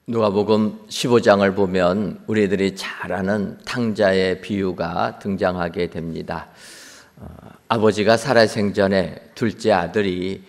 누가복음 15장을 보면 우리들이 잘 아는 탕자의 비유가 등장하게 됩니다. 아버지가 살아생전에 둘째 아들이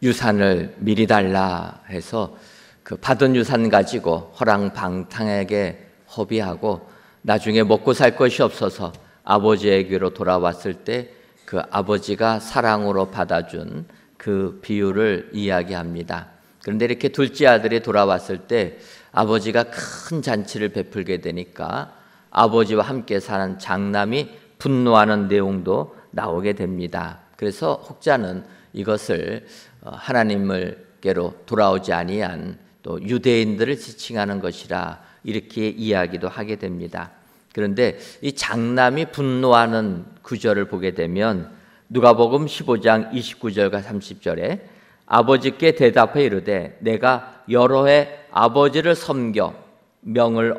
유산을 미리 달라 해서 그 받은 유산 가지고 허랑방탕하게 허비하고 나중에 먹고 살 것이 없어서 아버지에게로 돌아왔을 때 그 아버지가 사랑으로 받아준 그 비유를 이야기합니다. 그런데 이렇게 둘째 아들이 돌아왔을 때 아버지가 큰 잔치를 베풀게 되니까 아버지와 함께 사는 장남이 분노하는 내용도 나오게 됩니다. 그래서 혹자는 이것을 하나님을께로 돌아오지 아니한 또 유대인들을 지칭하는 것이라 이렇게 이야기도 하게 됩니다. 그런데 이 장남이 분노하는 구절을 보게 되면 누가복음 15장 29절과 30절에 아버지께 대답해 이르되 내가 여러 해 아버지를 섬겨 명을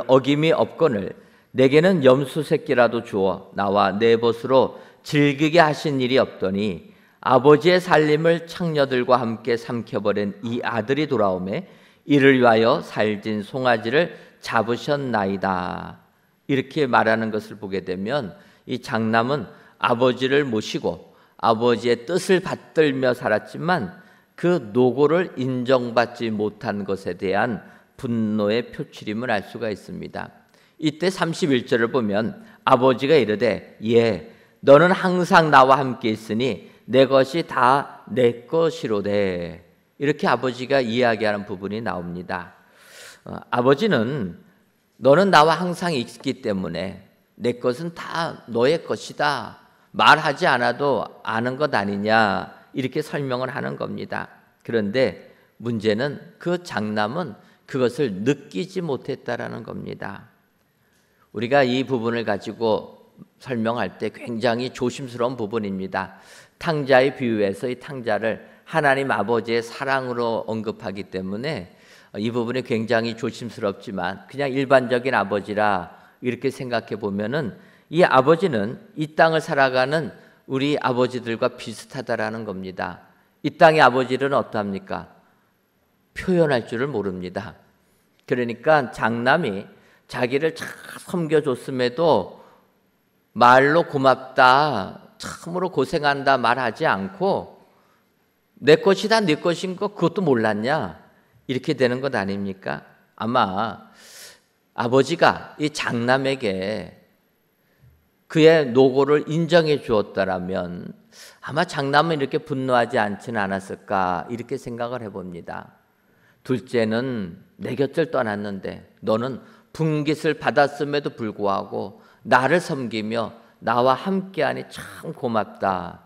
어김이 없거늘 내게는 염소 새끼라도 주어 나와 내 벗으로 즐기게 하신 일이 없더니 아버지의 살림을 창녀들과 함께 삼켜버린 이 아들이 돌아오매 이를 위하여 살진 송아지를 잡으셨나이다. 이렇게 말하는 것을 보게 되면 이 장남은 아버지를 모시고 아버지의 뜻을 받들며 살았지만 그 노고를 인정받지 못한 것에 대한 분노의 표출임을 알 수가 있습니다. 이때 31절을 보면 아버지가 이르되 너는 항상 나와 함께 있으니 내 것이 다 내 것이로되 이렇게 아버지가 이야기하는 부분이 나옵니다. 아버지는 너는 나와 항상 있기 때문에 내 것은 다 너의 것이다. 말하지 않아도 아는 것 아니냐 이렇게 설명을 하는 겁니다. 그런데 문제는 그 장남은 그것을 느끼지 못했다라는 겁니다. 우리가 이 부분을 가지고 설명할 때 굉장히 조심스러운 부분입니다. 탕자의 비유에서 이 탕자를 하나님 아버지의 사랑으로 언급하기 때문에 이 부분이 굉장히 조심스럽지만 그냥 일반적인 아버지라 이렇게 생각해 보면은 이 아버지는 이 땅을 살아가는 우리 아버지들과 비슷하다라는 겁니다. 이 땅의 아버지는 어떠합니까? 표현할 줄을 모릅니다. 그러니까 장남이 자기를 잘 섬겨줬음에도 말로 고맙다, 참으로 고생한다 말하지 않고 내 것이다, 네 것인 거 그것도 몰랐냐? 이렇게 되는 것 아닙니까? 아마 아버지가 이 장남에게 그의 노고를 인정해 주었다라면 아마 장남은 이렇게 분노하지 않지는 않았을까 이렇게 생각을 해봅니다. 둘째는 내 곁을 떠났는데 너는 분깃을 받았음에도 불구하고 나를 섬기며 나와 함께하니 참 고맙다.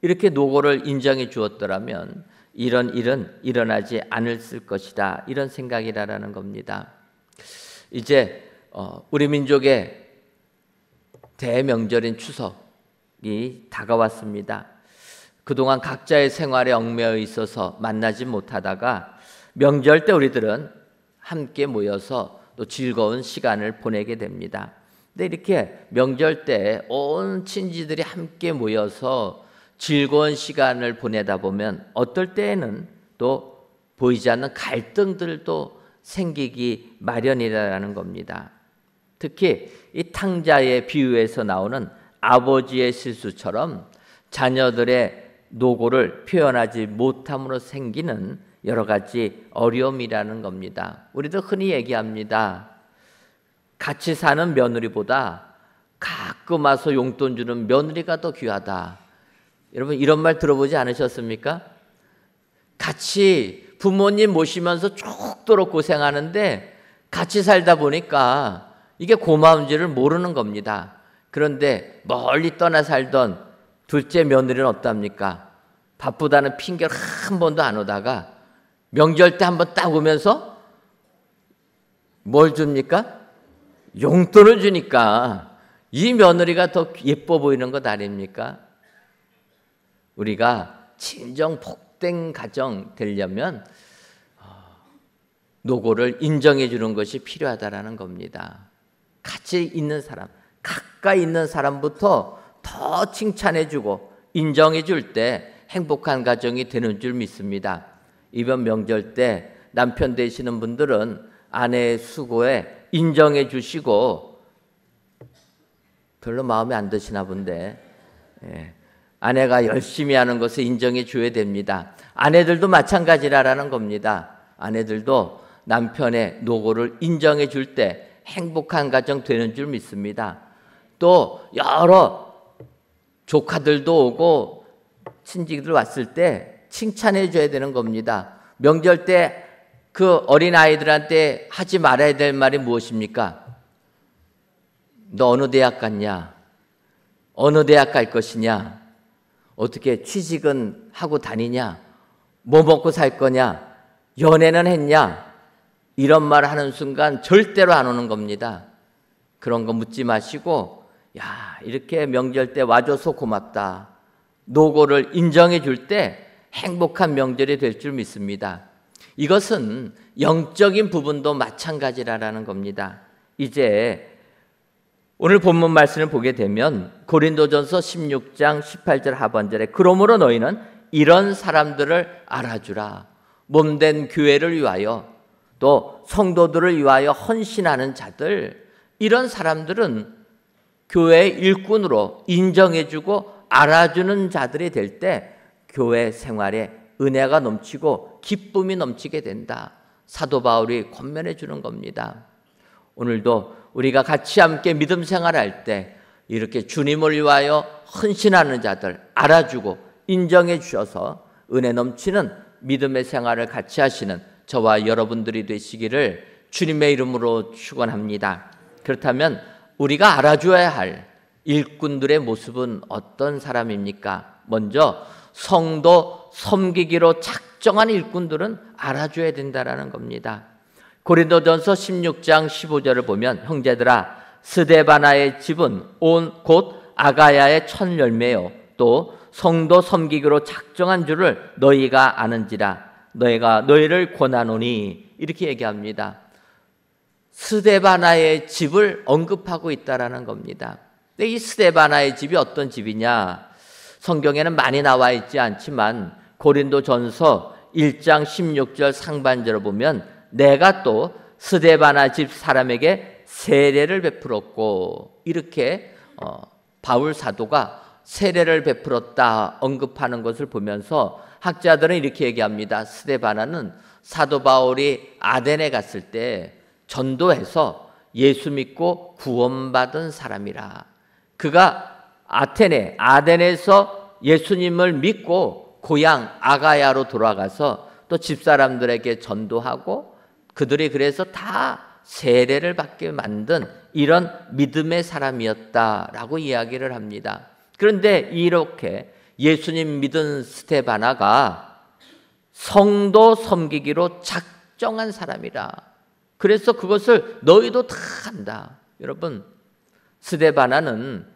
이렇게 노고를 인정해 주었더라면 이런 일은 일어나지 않았을 것이다. 이런 생각이라는 겁니다. 이제 우리 민족의 대명절인 추석이 다가왔습니다. 그동안 각자의 생활에 얽매여 있어서 만나지 못하다가 명절 때 우리들은 함께 모여서 또 즐거운 시간을 보내게 됩니다. 근데 이렇게 명절 때 온 친지들이 함께 모여서 즐거운 시간을 보내다 보면 어떨 때에는 또 보이지 않는 갈등들도 생기기 마련이라는 겁니다. 특히 이 탕자의 비유에서 나오는 아버지의 실수처럼 자녀들의 노고를 표현하지 못함으로 생기는 여러 가지 어려움이라는 겁니다. 우리도 흔히 얘기합니다. 같이 사는 며느리보다 가끔 와서 용돈 주는 며느리가 더 귀하다. 여러분 이런 말 들어보지 않으셨습니까? 같이 부모님 모시면서 죽도록 고생하는데 같이 살다 보니까 이게 고마운지를 모르는 겁니다. 그런데 멀리 떠나 살던 둘째 며느리는 어떻습니까? 바쁘다는 핑계를 한 번도 안 오다가 명절 때 한 번 딱 오면서 뭘 줍니까? 용돈을 주니까 이 며느리가 더 예뻐 보이는 것 아닙니까? 우리가 진정 복된 가정 되려면 노고를 인정해 주는 것이 필요하다라는 겁니다. 같이 있는 사람, 가까이 있는 사람부터 더 칭찬해 주고 인정해 줄 때 행복한 가정이 되는 줄 믿습니다. 이번 명절 때 남편 되시는 분들은 아내의 수고에 인정해 주시고, 별로 마음에 안 드시나 본데, 아내가 열심히 하는 것을 인정해 줘야 됩니다. 아내들도 마찬가지라는 겁니다. 아내들도 남편의 노고를 인정해 줄 때 행복한 가정 되는 줄 믿습니다. 또 여러 조카들도 오고 친지들 왔을 때 칭찬해 줘야 되는 겁니다. 명절 때 그 어린아이들한테 하지 말아야 될 말이 무엇입니까? 너 어느 대학 갔냐? 어느 대학 갈 것이냐? 어떻게 취직은 하고 다니냐? 뭐 먹고 살 거냐? 연애는 했냐? 이런 말 하는 순간 절대로 안 오는 겁니다. 그런 거 묻지 마시고, 야, 이렇게 명절 때 와줘서 고맙다. 노고를 인정해 줄 때 행복한 명절이 될 줄 믿습니다. 이것은 영적인 부분도 마찬가지라는 겁니다. 이제 오늘 본문 말씀을 보게 되면 고린도전서 16장 18절 하반절에 그러므로 너희는 이런 사람들을 알아주라. 몸된 교회를 위하여 또 성도들을 위하여 헌신하는 자들, 이런 사람들은 교회의 일꾼으로 인정해주고 알아주는 자들이 될 때 교회 생활에 은혜가 넘치고 기쁨이 넘치게 된다. 사도 바울이 권면해 주는 겁니다. 오늘도 우리가 같이 함께 믿음 생활할 때 이렇게 주님을 위하여 헌신하는 자들 알아주고 인정해 주셔서 은혜 넘치는 믿음의 생활을 같이 하시는 저와 여러분들이 되시기를 주님의 이름으로 축원합니다. 그렇다면 우리가 알아줘야 할 일꾼들의 모습은 어떤 사람입니까? 먼저 성도 섬기기로 작정한 일꾼들은 알아줘야 된다는 겁니다. 고린도전서 16장 15절을 보면 형제들아 스데바나의 집은 곧 아가야의 첫 열매요 또 성도 섬기기로 작정한 줄을 너희가 아는지라 너희가 너희를 권하노니 이렇게 얘기합니다. 스데바나의 집을 언급하고 있다라는 겁니다. 근데 이 스데바나의 집이 어떤 집이냐? 성경에는 많이 나와 있지 않지만 고린도전서 1장 16절 상반절을 보면 내가 또 스데바나 집 사람에게 세례를 베풀었고 이렇게 바울 사도가 세례를 베풀었다 언급하는 것을 보면서 학자들은 이렇게 얘기합니다. 스데바나는 사도 바울이 아덴에 갔을 때 전도해서 예수 믿고 구원받은 사람이라. 그가 아덴에서 예수님을 믿고 고향 아가야로 돌아가서 또 집사람들에게 전도하고 그들이 그래서 다 세례를 받게 만든 이런 믿음의 사람이었다라고 이야기를 합니다. 그런데 이렇게 예수님 믿은 스데바나가 성도 섬기기로 작정한 사람이라. 그래서 그것을 너희도 다 한다. 여러분, 스데바나는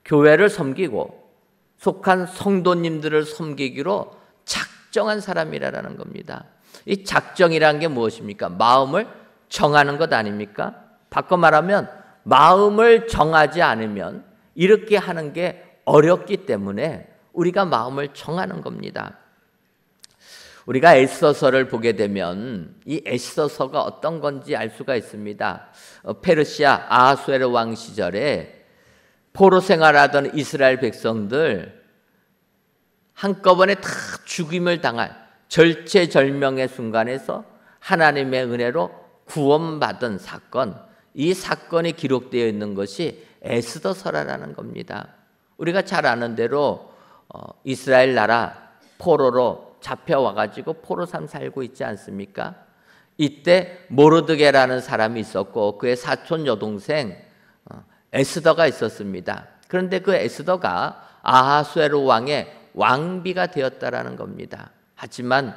교회를 섬기고 속한 성도님들을 섬기기로 작정한 사람이라는 겁니다. 이 작정이라는 게 무엇입니까? 마음을 정하는 것 아닙니까? 바꿔 말하면 마음을 정하지 않으면 이렇게 하는 게 어렵기 때문에 우리가 마음을 정하는 겁니다. 우리가 에스더서를 보게 되면 이 에스더서가 어떤 건지 알 수가 있습니다. 페르시아 아하수에르 왕 시절에 포로 생활하던 이스라엘 백성들 한꺼번에 다 죽임을 당할 절체절명의 순간에서 하나님의 은혜로 구원받은 사건, 이 사건이 기록되어 있는 것이 에스더서라는 겁니다. 우리가 잘 아는 대로 이스라엘 나라 포로로 잡혀와가지고 포로삼 살고 있지 않습니까? 이때 모르드게라는 사람이 있었고 그의 사촌 여동생 에스더가 있었습니다. 그런데 그 에스더가 아하수에로 왕의 왕비가 되었다라는 겁니다. 하지만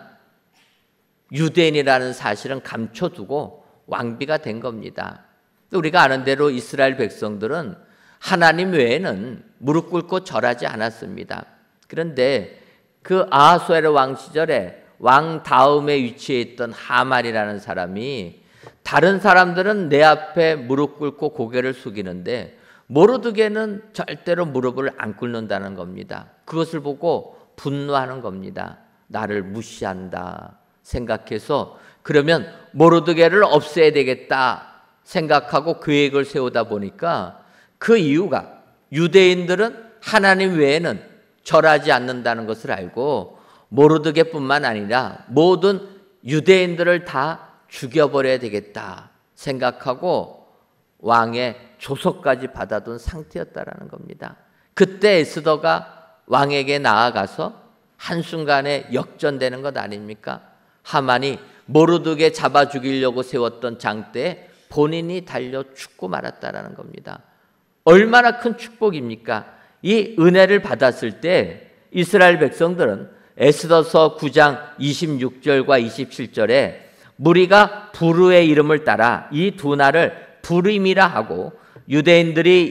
유대인이라는 사실은 감춰두고 왕비가 된 겁니다. 우리가 아는 대로 이스라엘 백성들은 하나님 외에는 무릎 꿇고 절하지 않았습니다. 그런데 그 아하수에로 왕 시절에 왕 다음에 위치해 있던 하만이라는 사람이 다른 사람들은 내 앞에 무릎 꿇고 고개를 숙이는데 모르드게는 절대로 무릎을 안 꿇는다는 겁니다. 그것을 보고 분노하는 겁니다. 나를 무시한다 생각해서 그러면 모르드게를 없애야 되겠다 생각하고 계획을 세우다 보니까 그 이유가 유대인들은 하나님 외에는 절하지 않는다는 것을 알고 모르드게뿐만 아니라 모든 유대인들을 다 죽여버려야 되겠다 생각하고 왕의 조서까지 받아둔 상태였다라는 겁니다. 그때 에스더가 왕에게 나아가서 한순간에 역전되는 것 아닙니까? 하만이 모르드게 잡아 죽이려고 세웠던 장대에 본인이 달려 죽고 말았다라는 겁니다. 얼마나 큰 축복입니까? 이 은혜를 받았을 때 이스라엘 백성들은 에스더서 9장 26절과 27절에 무리가 부르의 이름을 따라 이 두 날을 부림이라 하고 유대인들이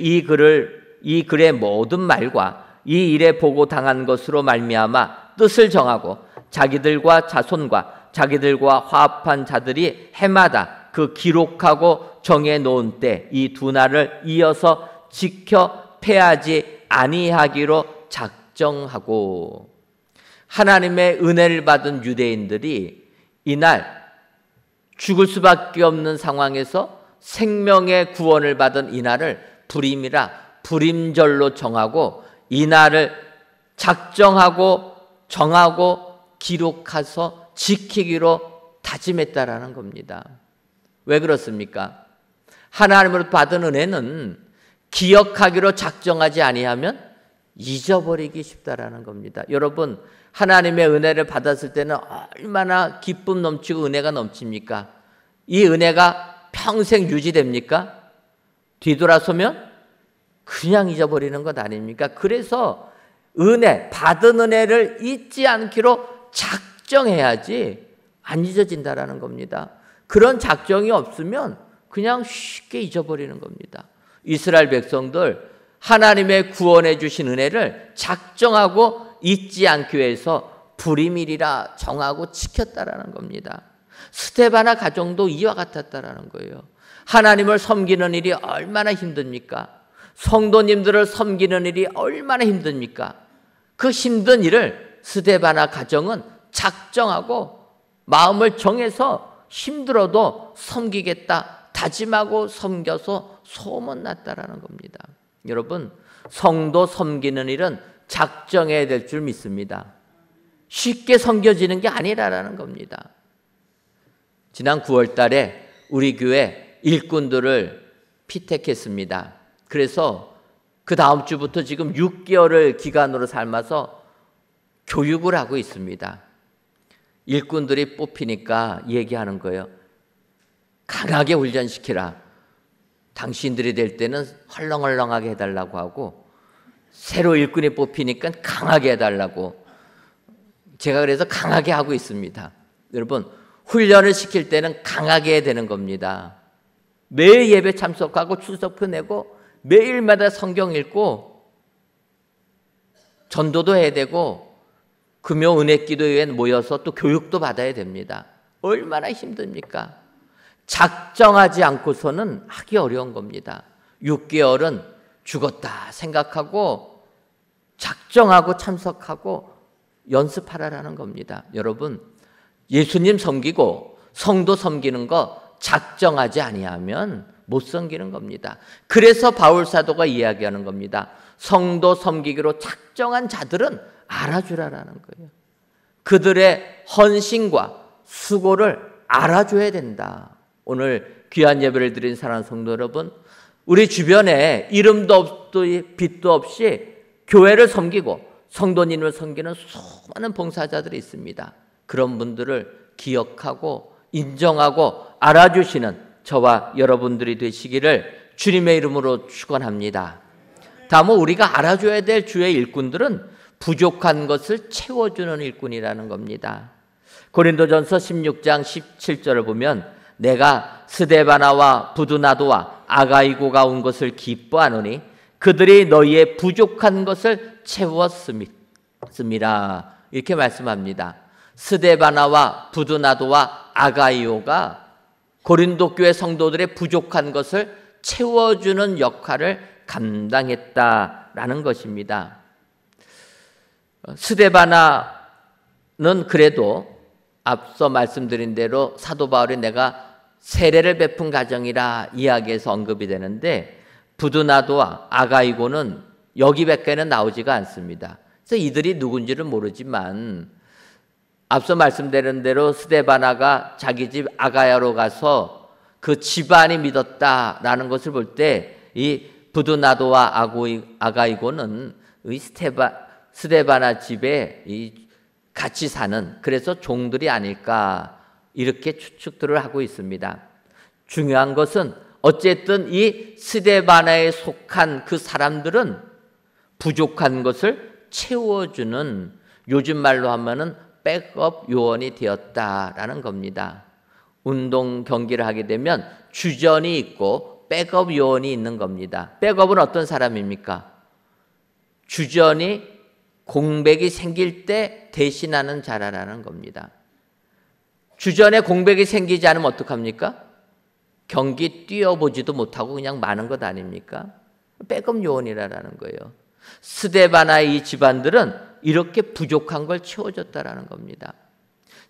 이 글의 모든 말과 이 일에 보고 당한 것으로 말미암아 뜻을 정하고 자기들과 자손과 자기들과 화합한 자들이 해마다 그 기록하고 정해 놓은 때 이 두 날을 이어서 지켜 패하지 아니하기로 작정하고 하나님의 은혜를 받은 유대인들이 이날 죽을 수밖에 없는 상황에서 생명의 구원을 받은 이날을 부림이라 부림절로 정하고 이날을 작정하고 정하고 기록해서 지키기로 다짐했다라는 겁니다. 왜 그렇습니까? 하나님으로부터 받은 은혜는 기억하기로 작정하지 아니하면 잊어버리기 쉽다라는 겁니다. 여러분, 하나님의 은혜를 받았을 때는 얼마나 기쁨 넘치고 은혜가 넘칩니까? 이 은혜가 평생 유지됩니까? 뒤돌아서면 그냥 잊어버리는 것 아닙니까? 그래서 받은 은혜를 잊지 않기로 작정해야지 안 잊어진다라는 겁니다. 그런 작정이 없으면 그냥 쉽게 잊어버리는 겁니다. 이스라엘 백성들 하나님의 구원해 주신 은혜를 작정하고 잊지 않기 위해서 부림일이라 정하고 지켰다라는 겁니다. 스데바나 가정도 이와 같았다라는 거예요. 하나님을 섬기는 일이 얼마나 힘듭니까? 성도님들을 섬기는 일이 얼마나 힘듭니까? 그 힘든 일을 스데바나 가정은 작정하고 마음을 정해서 힘들어도 섬기겠다 다짐하고 섬겨서 소문났다라는 겁니다. 여러분, 성도 섬기는 일은 작정해야 될 줄 믿습니다. 쉽게 섬겨지는 게 아니라는 겁니다. 지난 9월 달에 우리 교회 일꾼들을 피택했습니다. 그래서 그 다음 주부터 지금 6개월을 기간으로 삼아서 교육을 하고 있습니다. 일꾼들이 뽑히니까 얘기하는 거예요. 강하게 훈련시키라. 당신들이 될 때는 헐렁헐렁하게 해달라고 하고 새로 일꾼이 뽑히니까 강하게 해달라고. 제가 그래서 강하게 하고 있습니다. 여러분, 훈련을 시킬 때는 강하게 해야 되는 겁니다. 매일 예배 참석하고 출석표 내고 매일마다 성경 읽고 전도도 해야 되고 금요 은혜 기도회에 모여서 또 교육도 받아야 됩니다. 얼마나 힘듭니까? 작정하지 않고서는 하기 어려운 겁니다. 6개월은 죽었다 생각하고 작정하고 참석하고 연습하라라는 겁니다. 여러분, 예수님 섬기고 성도 섬기는 거 작정하지 아니하면 못 섬기는 겁니다. 그래서 바울 사도가 이야기하는 겁니다. 성도 섬기기로 작정한 자들은 알아주라라는 거예요. 그들의 헌신과 수고를 알아줘야 된다. 오늘 귀한 예배를 드린 사랑하는 성도 여러분, 우리 주변에 이름도 없고 빛도 없이 교회를 섬기고 성도님을 섬기는 수많은 봉사자들이 있습니다. 그런 분들을 기억하고 인정하고 알아주시는 저와 여러분들이 되시기를 주님의 이름으로 축원합니다. 다음은 우리가 알아줘야 될 주의 일꾼들은 부족한 것을 채워주는 일꾼이라는 겁니다. 고린도전서 16장 17절을 보면 내가 스데바나와 부두나도와 아가이고가 온 것을 기뻐하노니 그들이 너희의 부족한 것을 채웠음이라 이렇게 말씀합니다. 스데바나와 부두나도와 아가이오가 고린도 교회 성도들의 부족한 것을 채워주는 역할을 감당했다라는 것입니다. 스데바나는 그래도 앞서 말씀드린 대로 사도 바울이 내가 세례를 베푼 가정이라 이야기해서 언급이 되는데 부두나도와 아가이고는 여기밖에는 나오지가 않습니다. 그래서 이들이 누군지를 모르지만 앞서 말씀드린 대로 스데바나가 자기 집 아가야로 가서 그 집안이 믿었다라는 것을 볼 때 이 부두나도와 아가이고는 이 스데바나 집에 같이 사는 그래서 종들이 아닐까 이렇게 추측들을 하고 있습니다. 중요한 것은 어쨌든 이 스데바나에 속한 그 사람들은 부족한 것을 채워주는 요즘 말로 하면은 백업 요원이 되었다라는 겁니다. 운동 경기를 하게 되면 주전이 있고 백업 요원이 있는 겁니다. 백업은 어떤 사람입니까? 주전이 공백이 생길 때 대신하는 자라라는 겁니다. 주전에 공백이 생기지 않으면 어떡합니까? 경기 뛰어보지도 못하고 그냥 마는 것 아닙니까? 백업 요원이라는 거예요. 스데바나의 이 집안들은 이렇게 부족한 걸 채워줬다라는 겁니다.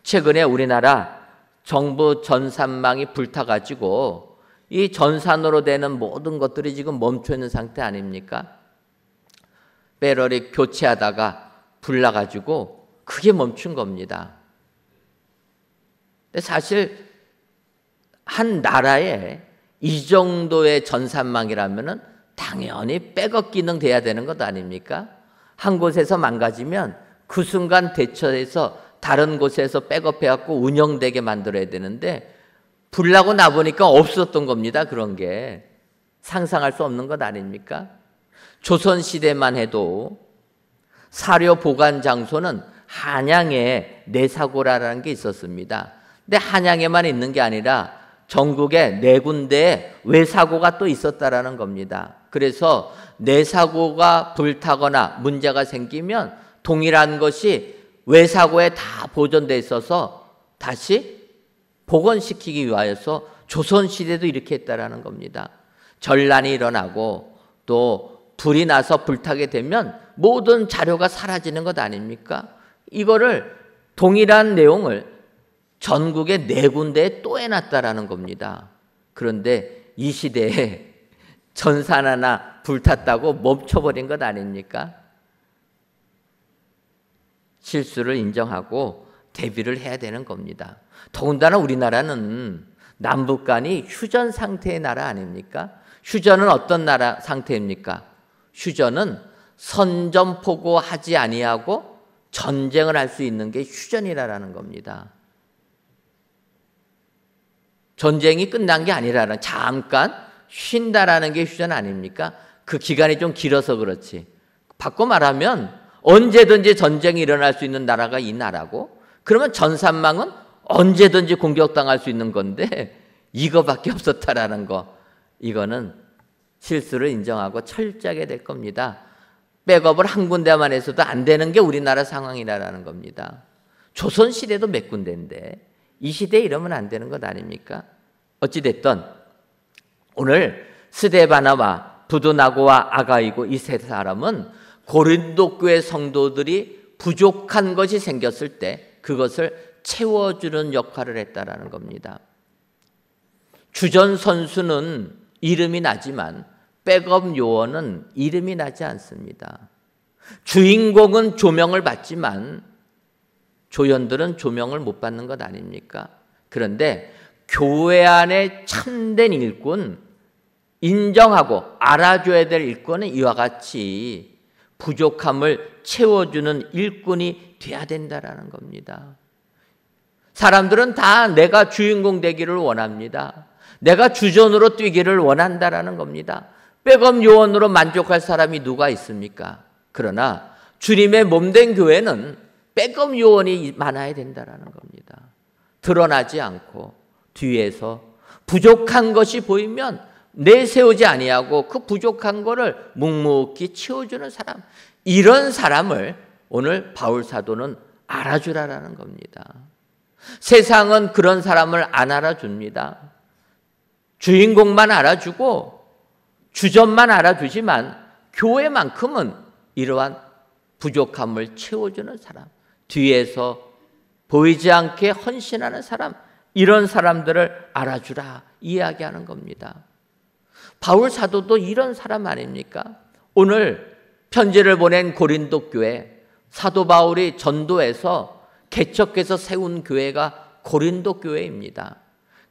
최근에 우리나라 정부 전산망이 불타가지고 이 전산으로 되는 모든 것들이 지금 멈춰 있는 상태 아닙니까? 배럴이 교체하다가 불 나가지고 그게 멈춘 겁니다. 근데 사실 한 나라에 이 정도의 전산망이라면은 당연히 백업 기능 돼야 되는 것 아닙니까? 한 곳에서 망가지면 그 순간 대처해서 다른 곳에서 백업해갖고 운영되게 만들어야 되는데 불 나고 나보니까 없었던 겁니다. 그런 게 상상할 수 없는 것 아닙니까? 조선시대만 해도 사료 보관 장소는 한양에 내사고라라는 게 있었습니다. 근데 한양에만 있는 게 아니라 전국에 4군데에 외사고가 또 있었다라는 겁니다. 그래서 내사고가 불타거나 문제가 생기면 동일한 것이 외사고에 다 보존돼 있어서 다시 복원시키기 위하여서 조선시대도 이렇게 했다라는 겁니다. 전란이 일어나고 또 불이 나서 불타게 되면 모든 자료가 사라지는 것 아닙니까? 이거를 동일한 내용을 전국의 4군데에 또 해놨다라는 겁니다. 그런데 이 시대에 전산 하나 불탔다고 멈춰버린 것 아닙니까? 실수를 인정하고 대비를 해야 되는 겁니다. 더군다나 우리나라는 남북 간이 휴전 상태의 나라 아닙니까? 휴전은 어떤 나라 상태입니까? 휴전은 선전포고하지 아니하고 전쟁을 할 수 있는 게 휴전이라는 겁니다. 전쟁이 끝난 게 아니라는 잠깐 쉰다라는 게 휴전 아닙니까? 그 기간이 좀 길어서 그렇지. 바꿔 말하면 언제든지 전쟁이 일어날 수 있는 나라가 이 나라고 그러면 전산망은 언제든지 공격당할 수 있는 건데 이거밖에 없었다라는 거 이거는 실수를 인정하고 철저하게 될 겁니다. 백업을 한 군데만 해서도 안 되는 게 우리나라 상황이라는 겁니다. 조선시대도 몇 군데인데 이 시대에 이러면 안 되는 것 아닙니까? 어찌됐든 오늘 스데바나와 부두나고와 아가이고 이 세 사람은 고린도 교회 성도들이 부족한 것이 생겼을 때 그것을 채워주는 역할을 했다라는 겁니다. 주전 선수는 이름이 나지만 백업 요원은 이름이 나지 않습니다. 주인공은 조명을 받지만 조연들은 조명을 못 받는 것 아닙니까? 그런데 교회 안에 참된 일꾼, 인정하고 알아줘야 될 일꾼은 이와 같이 부족함을 채워주는 일꾼이 돼야 된다라는 겁니다. 사람들은 다 내가 주인공 되기를 원합니다. 내가 주전으로 뛰기를 원한다라는 겁니다. 백업 요원으로 만족할 사람이 누가 있습니까? 그러나 주님의 몸된 교회는 백업 요원이 많아야 된다라는 겁니다. 드러나지 않고 뒤에서 부족한 것이 보이면 내세우지 아니하고 그 부족한 거를 묵묵히 채워주는 사람, 이런 사람을 오늘 바울 사도는 알아주라라는 겁니다. 세상은 그런 사람을 안 알아줍니다. 주인공만 알아주고 주전만 알아주지만 교회만큼은 이러한 부족함을 채워주는 사람, 뒤에서 보이지 않게 헌신하는 사람, 이런 사람들을 알아주라 이야기하는 겁니다. 바울 사도도 이런 사람 아닙니까? 오늘 편지를 보낸 고린도 교회, 사도 바울이 전도해서 개척해서 세운 교회가 고린도 교회입니다.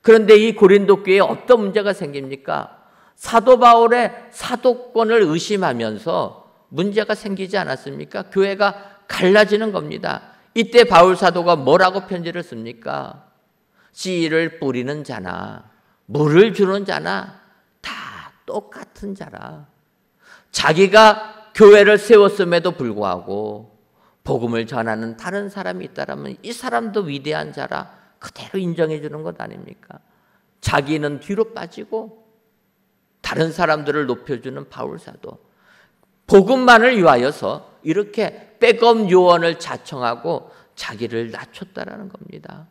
그런데 이 고린도 교회에 어떤 문제가 생깁니까? 사도 바울의 사도권을 의심하면서 문제가 생기지 않았습니까? 교회가 갈라지는 겁니다. 이때 바울 사도가 뭐라고 편지를 씁니까? 씨를 뿌리는 자나 물을 주는 자나 다 똑같은 자라. 자기가 교회를 세웠음에도 불구하고 복음을 전하는 다른 사람이 있다면 이 사람도 위대한 자라 그대로 인정해 주는 것 아닙니까? 자기는 뒤로 빠지고 다른 사람들을 높여주는 바울 사도. 복음만을 위하여서 이렇게 백업 요원을 자청하고 자기를 낮췄다라는 겁니다.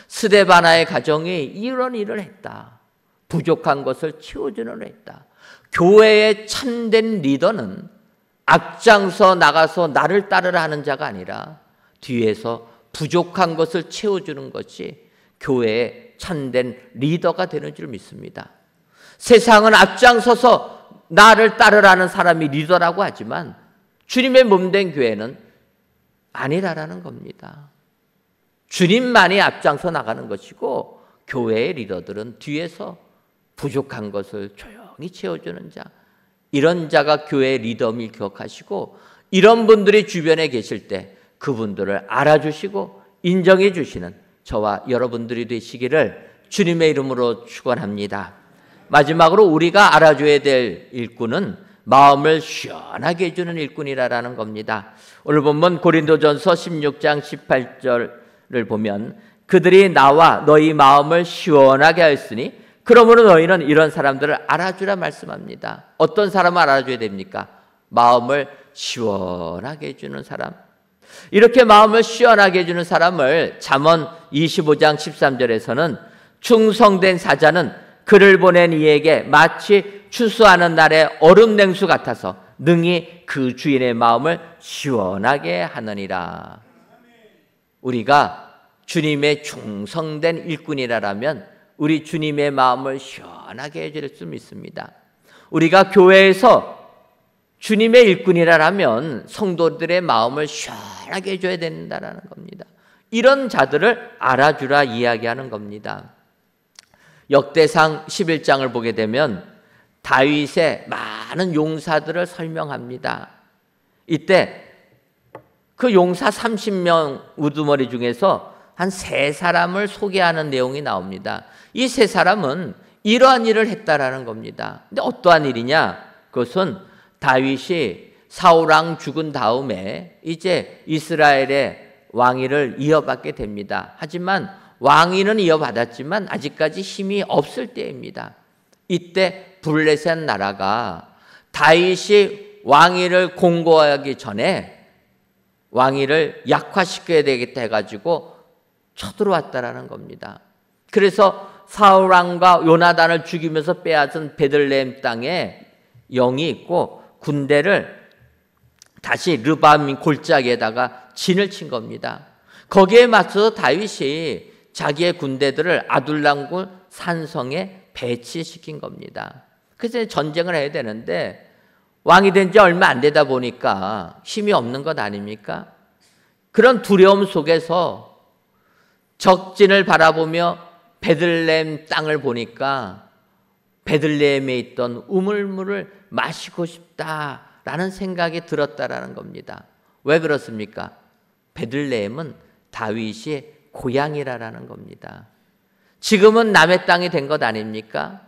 스데바나의 가정이 이런 일을 했다. 부족한 것을 채워주는 일을 했다. 교회의 참된 리더는 앞장서 나가서 나를 따르라 하는 자가 아니라 뒤에서 부족한 것을 채워주는 것이 교회의 참된 리더가 되는 줄 믿습니다. 세상은 앞장서서 나를 따르라는 사람이 리더라고 하지만 주님의 몸된 교회는 아니라라는 겁니다. 주님만이 앞장서 나가는 것이고 교회의 리더들은 뒤에서 부족한 것을 조용히 채워주는 자, 이런 자가 교회의 리더임을 기억하시고 이런 분들이 주변에 계실 때 그분들을 알아주시고 인정해 주시는 저와 여러분들이 되시기를 주님의 이름으로 축원합니다. 마지막으로 우리가 알아줘야 될 일꾼은 마음을 시원하게 해주는 일꾼이라는 겁니다. 오늘 본문 고린도전서 16장 18절을 보면 그들이 나와 너희 마음을 시원하게 하였으니 그러므로 너희는 이런 사람들을 알아주라 말씀합니다. 어떤 사람을 알아줘야 됩니까? 마음을 시원하게 해주는 사람. 이렇게 마음을 시원하게 해주는 사람을 잠언 25장 13절에서는 충성된 사자는 그를 보낸 이에게 마치 추수하는 날의 얼음 냉수 같아서 능히 그 주인의 마음을 시원하게 하느니라. 우리가 주님의 충성된 일꾼이라면 우리 주님의 마음을 시원하게 해줄 수 있습니다. 우리가 교회에서 주님의 일꾼이라면 성도들의 마음을 시원하게 해줘야 된다는 겁니다. 이런 자들을 알아주라 이야기하는 겁니다. 역대상 11장을 보게 되면 다윗의 많은 용사들을 설명합니다. 이때 그 용사 30명 우두머리 중에서 한 3사람을 소개하는 내용이 나옵니다. 이 3사람은 이러한 일을 했다라는 겁니다. 근데 어떠한 일이냐? 그것은 다윗이 사울왕 죽은 다음에 이제 이스라엘의 왕위를 이어받게 됩니다. 하지만 왕위는 이어받았지만 아직까지 힘이 없을 때입니다. 이때 블레셋 나라가 다윗이 왕위를 공고하기 전에 왕위를 약화시켜야 되겠다 해가지고 쳐들어왔다라는 겁니다. 그래서 사울왕과 요나단을 죽이면서 빼앗은 베들레헴 땅에 영이 있고 군대를 다시 르밤 골짜기에다가 진을 친 겁니다. 거기에 맞서서 다윗이 자기의 군대들을 아둘람굴 산성에 배치시킨 겁니다. 그래서 전쟁을 해야 되는데 왕이 된 지 얼마 안 되다 보니까 힘이 없는 것 아닙니까? 그런 두려움 속에서 적진을 바라보며 베들레헴 땅을 보니까 베들레헴에 있던 우물물을 마시고 싶다라는 생각이 들었다라는 겁니다. 왜 그렇습니까? 베들레헴은 다윗이 고향이라는 겁니다. 지금은 남의 땅이 된 것 아닙니까?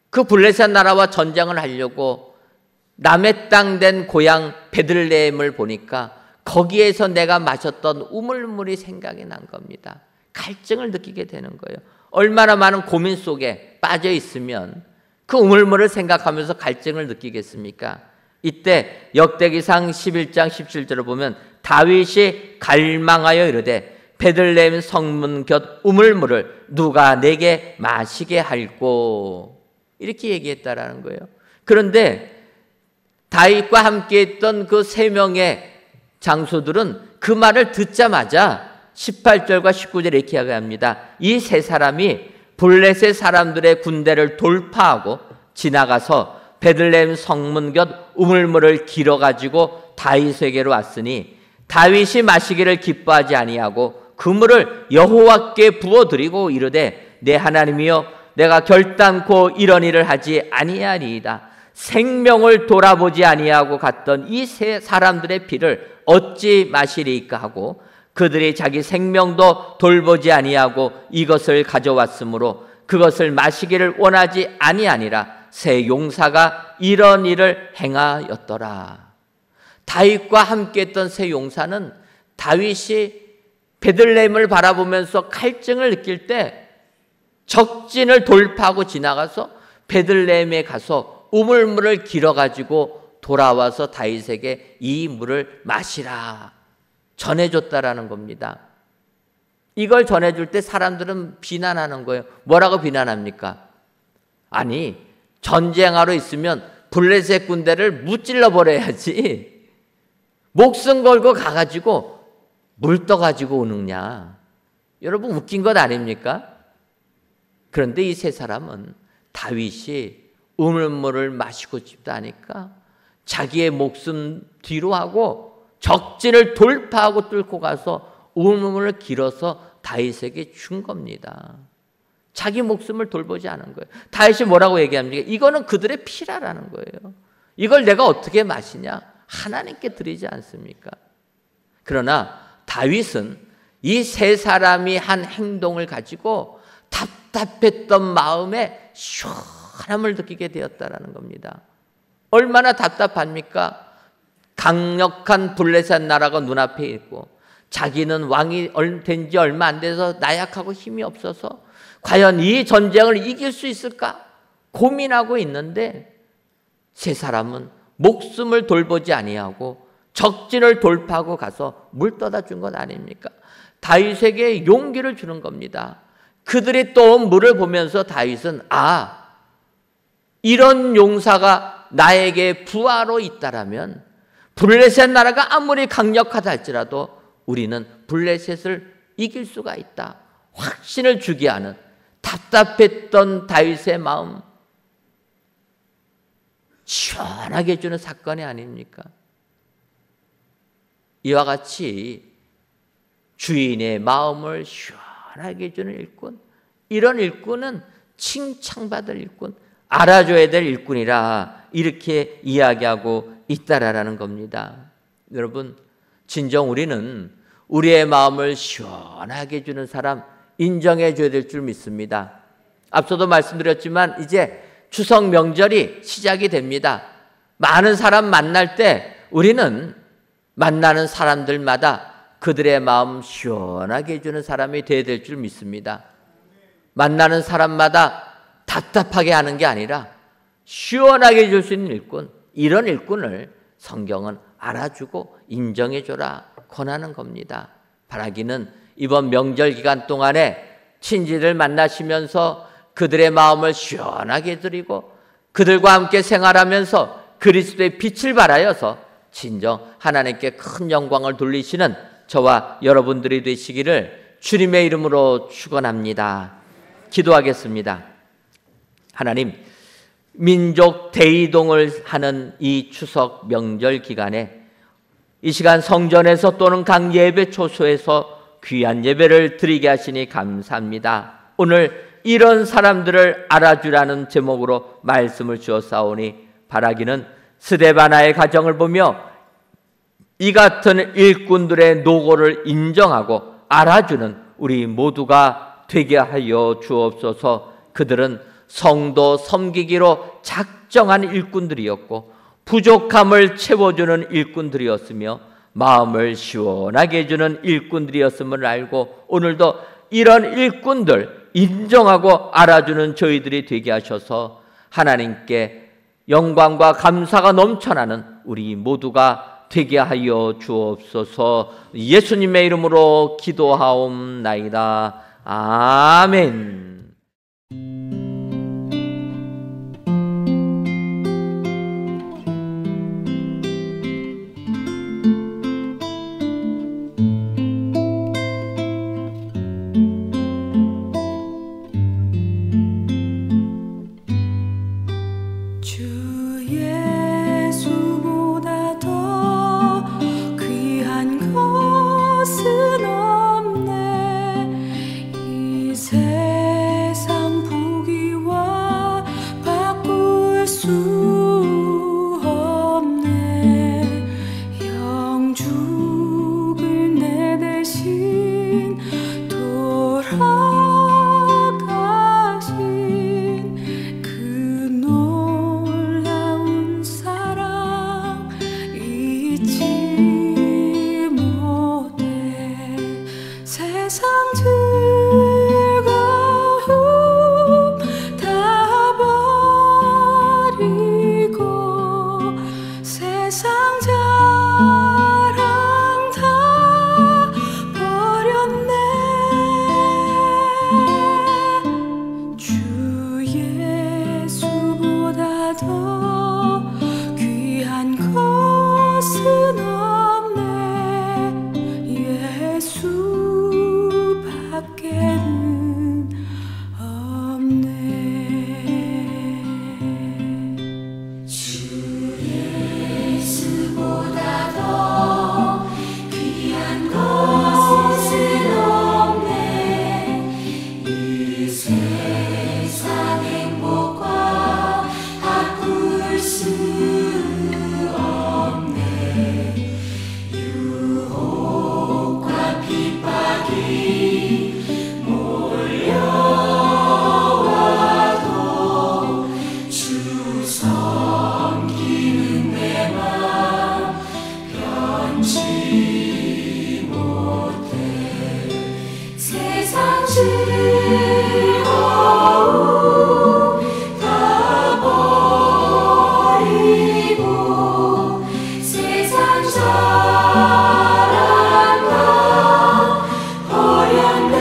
그 블레셋 나라와 전쟁을 하려고 남의 땅 된 고향 베들레헴을 보니까 거기에서 내가 마셨던 우물물이 생각이 난 겁니다. 갈증을 느끼게 되는 거예요. 얼마나 많은 고민 속에 빠져 있으면 그 우물물을 생각하면서 갈증을 느끼겠습니까? 이때 역대기상 11장 17절을 보면 다윗이 갈망하여 이르되 베들레헴 성문 곁 우물물을 누가 내게 마시게 할꼬, 이렇게 얘기했다라는 거예요. 그런데 다윗과 함께 있던 그 3명의 장수들은 그 말을 듣자마자 18절과 19절에 이렇게 이야기합니다. 이 세 사람이 블레셋 사람들의 군대를 돌파하고 지나가서 베들레헴 성문 곁 우물물을 길어가지고 다윗에게로 왔으니 다윗이 마시기를 기뻐하지 아니하고 그 물을 여호와께 부어드리고 이르되 내 하나님이여 내가 결단코 이런 일을 하지 아니하리이다. 생명을 돌아보지 아니하고 갔던 이 세 사람들의 피를 어찌 마시리이까 하고 그들이 자기 생명도 돌보지 아니하고 이것을 가져왔으므로 그것을 마시기를 원하지 아니하니라. 세 용사가 이런 일을 행하였더라. 다윗과 함께했던 세 용사는 다윗이 베들레헴을 바라보면서 갈증을 느낄 때 적진을 돌파하고 지나가서 베들레헴에 가서 우물물을 길어가지고 돌아와서 다윗에게 이 물을 마시라 전해줬다라는 겁니다. 이걸 전해줄 때 사람들은 비난하는 거예요. 뭐라고 비난합니까? 아니, 전쟁하러 있으면 블레셋 군대를 무찔러 버려야지 목숨 걸고 가가지고 물 떠가지고 오느냐. 여러분 웃긴 것 아닙니까? 그런데 이 세 사람은 다윗이 우물물을 마시고 싶다 하니까 자기의 목숨 뒤로 하고 적진을 돌파하고 뚫고 가서 우물물을 길어서 다윗에게 준 겁니다. 자기 목숨을 돌보지 않은 거예요. 다윗이 뭐라고 얘기합니까? 이거는 그들의 피라라는 거예요. 이걸 내가 어떻게 마시냐? 하나님께 드리지 않습니까? 그러나 다윗은 이 세 사람이 한 행동을 가지고 답답했던 마음에 시원함을 느끼게 되었다라는 겁니다. 얼마나 답답합니까? 강력한 블레셋 나라가 눈앞에 있고 자기는 왕이 된 지 얼마 안 돼서 나약하고 힘이 없어서 과연 이 전쟁을 이길 수 있을까 고민하고 있는데 세 사람은 목숨을 돌보지 아니하고 적진을 돌파하고 가서 물 떠다 준 것 아닙니까? 다윗에게 용기를 주는 겁니다. 그들이 떠온 물을 보면서 다윗은 이런 용사가 나에게 부하로 있다라면 블레셋 나라가 아무리 강력하다 할지라도 우리는 블레셋을 이길 수가 있다. 확신을 주게 하는 답답했던 다윗의 마음 시원하게 해주는 사건이 아닙니까? 이와 같이 주인의 마음을 시원하게 해주는 일꾼, 이런 일꾼은 칭찬받을 일꾼, 알아줘야 될 일꾼이라 이렇게 이야기하고 있다라는 겁니다. 여러분, 진정 우리는 우리의 마음을 시원하게 해주는 사람 인정해 줘야 될 줄 믿습니다. 앞서도 말씀드렸지만 이제 추석 명절이 시작이 됩니다. 많은 사람 만날 때 우리는 만나는 사람들마다 그들의 마음 시원하게 해주는 사람이 되어야 될 줄 믿습니다. 만나는 사람마다 답답하게 하는 게 아니라 시원하게 해줄 수 있는 일꾼, 이런 일꾼을 성경은 알아주고 인정해줘라 권하는 겁니다. 바라기는 이번 명절 기간 동안에 친지를 만나시면서 그들의 마음을 시원하게 해드리고 그들과 함께 생활하면서 그리스도의 빛을 발하여서 진정 하나님께 큰 영광을 돌리시는 저와 여러분들이 되시기를 주님의 이름으로 축원합니다. 기도하겠습니다. 하나님, 민족 대이동을 하는 이 추석 명절 기간에 이 시간 성전에서 또는 각 예배 초소에서 귀한 예배를 드리게 하시니 감사합니다. 오늘 이런 사람들을 알아주라는 제목으로 말씀을 주었사오니 바라기는 스데바나의 가정을 보며 이 같은 일꾼들의 노고를 인정하고 알아주는 우리 모두가 되게 하여 주옵소서. 그들은 성도 섬기기로 작정한 일꾼들이었고 부족함을 채워주는 일꾼들이었으며 마음을 시원하게 해주는 일꾼들이었음을 알고 오늘도 이런 일꾼들 인정하고 알아주는 저희들이 되게 하셔서 하나님께 영광과 감사가 넘쳐나는 우리 모두가 되게 하여 주옵소서. 예수님의 이름으로 기도하옵나이다. 아멘. 즐거움 다 버리고 세상 자랑 다 버렸네.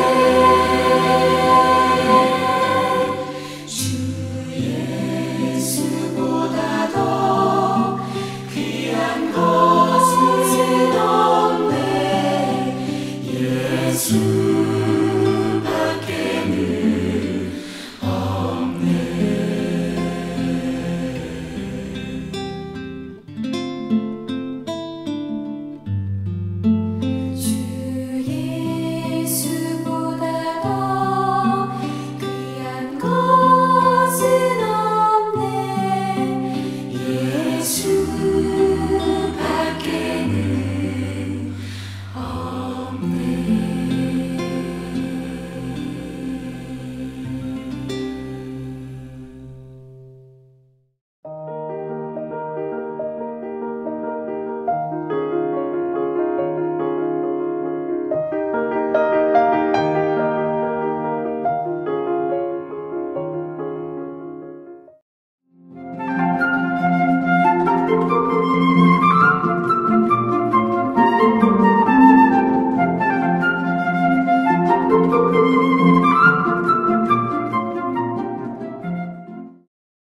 주 예수보다 더 귀한 것은 없네. 예수밖에는 주 예수보다 더 귀한 것은 없네. 예수밖에는 없네.